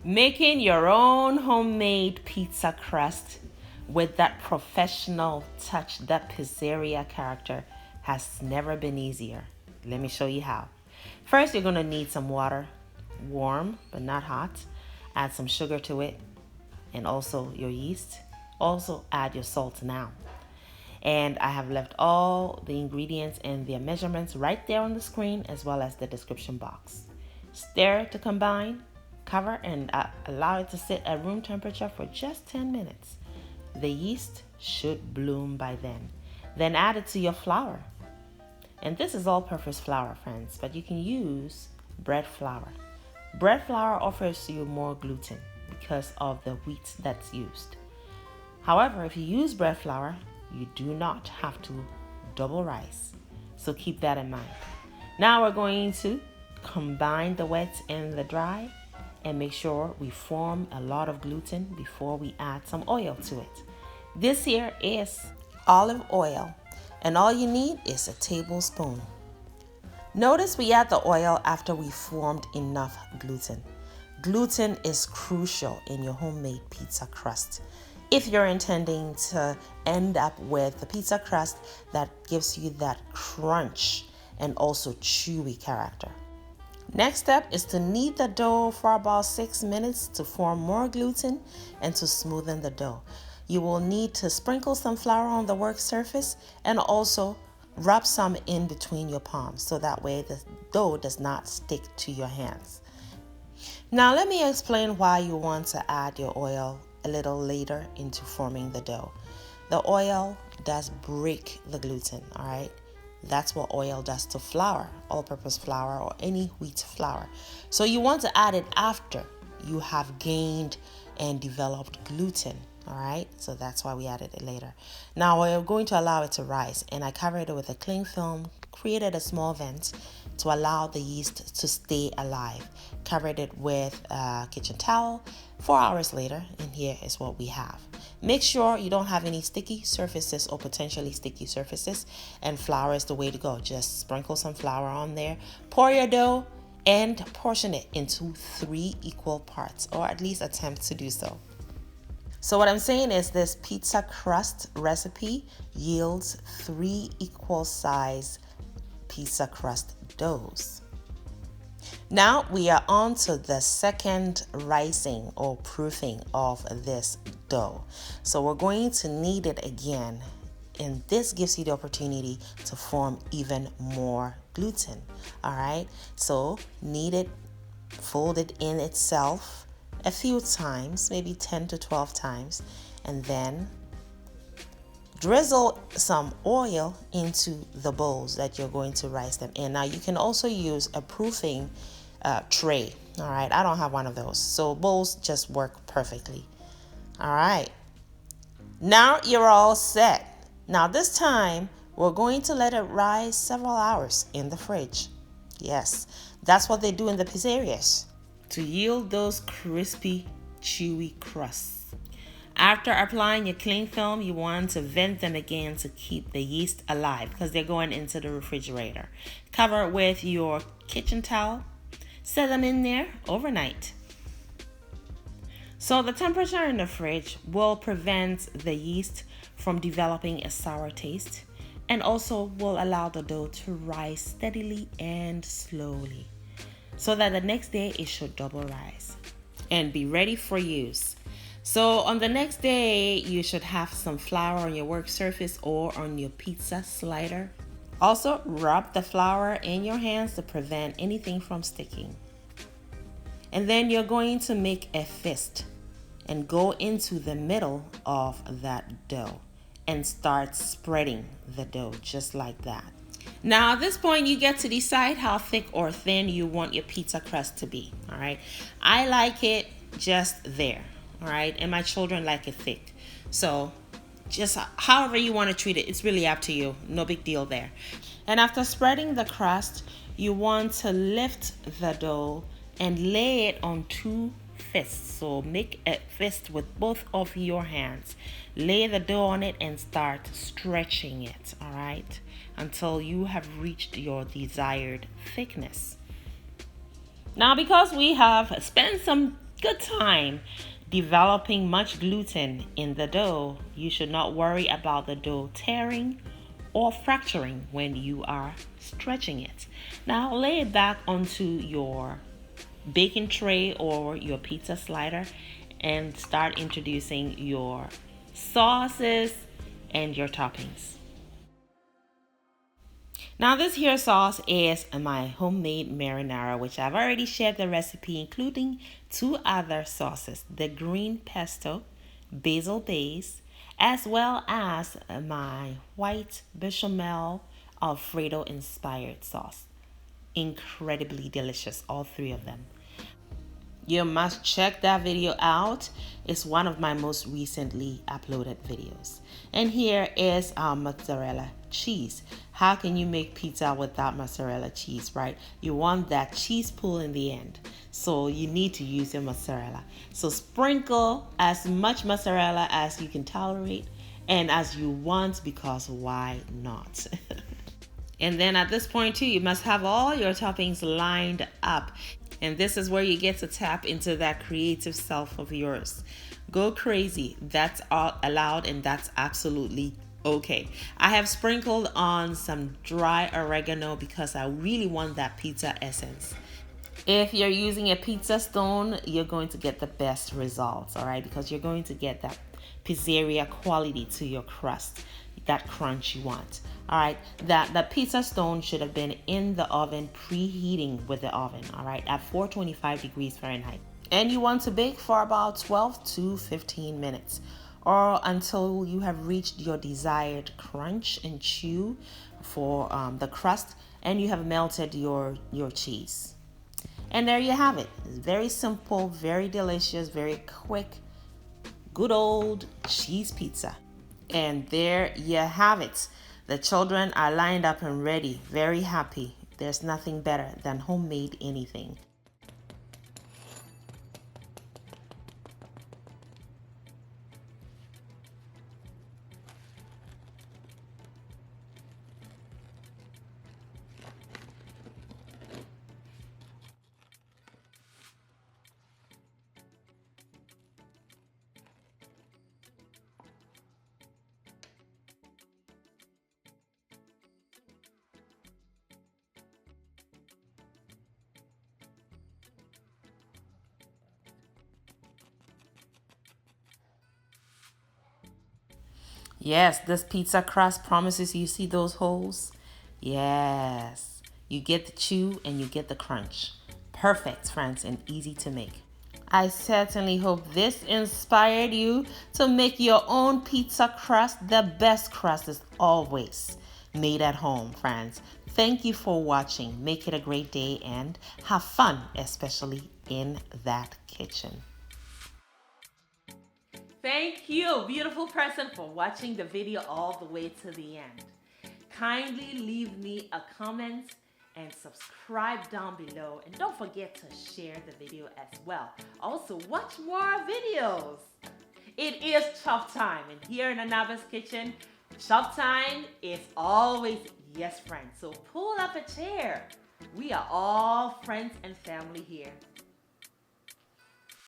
Making your own homemade pizza crust with that professional touch, that pizzeria character, has never been easier. Let me show you how. First, you're going to need some water, warm but not hot. Add some sugar to it and also your yeast. Also, add your salt now. And I have left all the ingredients and their measurements right there on the screen as well as the description box. Stir to combine, cover, and allow it to sit at room temperature for just 10 minutes. The yeast should bloom by then. Then add it to your flour. And this is all-purpose flour, friends, but you can use bread flour. Bread flour offers you more gluten because of the wheat that's used. However, if you use bread flour, you do not have to double rice. So keep that in mind. Now we're going to combine the wet and the dry and make sure we form a lot of gluten before we add some oil to it. This here is olive oil, and all you need is a tablespoon. Notice we add the oil after we formed enough gluten. Gluten is crucial in your homemade pizza crust if you're intending to end up with a pizza crust that gives you that crunch and also chewy character. Next step is to knead the dough for about 6 minutes to form more gluten and to smoothen the dough. You will need to sprinkle some flour on the work surface and also rub some in between your palms so that way the dough does not stick to your hands. Now let me explain why you want to add your oil a little later into forming the dough. The oil does break the gluten, all right? That's what oil does to flour, all-purpose flour or any wheat flour. So you want to add it after you have gained and developed gluten, all right? So that's why we added it later. Now we're going to allow it to rise, and I covered it with a cling film, created a small vent to allow the yeast to stay alive. Covered it with a kitchen towel. 4 hours later, and here is what we have. Make sure you don't have any sticky surfaces or potentially sticky surfaces, and flour is the way to go. Just sprinkle some flour on there, pour your dough, and portion it into 3 equal parts, or at least attempt to do so. So what I'm saying is this pizza crust recipe yields 3 equal size pizza crust doughs. Now we are on to the second rising or proofing of this dough. So we're going to knead it again, and this gives you the opportunity to form even more gluten. All right, so knead it, fold it in itself a few times, maybe 10 to 12 times, and then drizzle some oil into the bowls that you're going to rice them in. Now you can also use a proofing tray. All right, I don't have one of those, so bowls just work perfectly. All right, now you're all set. Now this time we're going to let it rise several hours in the fridge. Yes, that's what they do in the pizzerias to yield those crispy, chewy crusts. After applying your cling film, you want to vent them again to keep the yeast alive because they're going into the refrigerator. Cover it with your kitchen towel. Set them in there overnight. So the temperature in the fridge will prevent the yeast from developing a sour taste and also will allow the dough to rise steadily and slowly so that the next day it should double rise and be ready for use. So on the next day, you should have some flour on your work surface or on your pizza slider. Also, rub the flour in your hands to prevent anything from sticking. And then you're going to make a fist and go into the middle of that dough and start spreading the dough just like that. Now at this point, you get to decide how thick or thin you want your pizza crust to be, all right? I like it just there. All right, and my children like it thick. So just however you want to treat it, it's really up to you. No big deal there. And after spreading the crust, you want to lift the dough and lay it on 2 fists. So make a fist with both of your hands. Lay the dough on it and start stretching it, all right, until you have reached your desired thickness. Now, because we have spent some good time developing much gluten in the dough. You should not worry about the dough tearing or fracturing when you are stretching it. Now lay it back onto your baking tray or your pizza slider and start introducing your sauces and your toppings. Now this here sauce is my homemade marinara, which I've already shared the recipe, including two other sauces, the green pesto, basil base, as well as my white bechamel Alfredo inspired sauce. Incredibly delicious, all three of them. You must check that video out. It's one of my most recently uploaded videos. And here is our mozzarella cheese. How can you make pizza without mozzarella cheese, right? You want that cheese pull in the end. So you need to use your mozzarella. So sprinkle as much mozzarella as you can tolerate and as you want, because why not? And then at this point too, you must have all your toppings lined up. And this is where you get to tap into that creative self of yours. Go crazy. That's all allowed, and that's absolutely okay. I have sprinkled on some dry oregano because I really want that pizza essence. If you're using a pizza stone, you're going to get the best results, all right? Because you're going to get that pizzeria quality to your crust, that crunch you want. All right, the pizza stone should have been in the oven, preheating with the oven, all right, at 425 degrees Fahrenheit. And you want to bake for about 12 to 15 minutes or until you have reached your desired crunch and chew for the crust, and you have melted your cheese. And there you have it. It's very simple, very delicious, very quick, good old cheese pizza. And there you have it. The children are lined up and ready, very happy. There's nothing better than homemade anything. Yes, this pizza crust promises, you see those holes? Yes. You get the chew and you get the crunch. Perfect, friends, and easy to make. I certainly hope this inspired you to make your own pizza crust. The best crust is always made at home, friends. Thank you for watching. Make it a great day and have fun, especially in that kitchen. Thank you, beautiful person, for watching the video all the way to the end. Kindly leave me a comment and subscribe down below, and don't forget to share the video as well. Also, watch more videos. It is chop time, and here in Anaba's kitchen, chop time is always yes, friends. So pull up a chair. We are all friends and family here.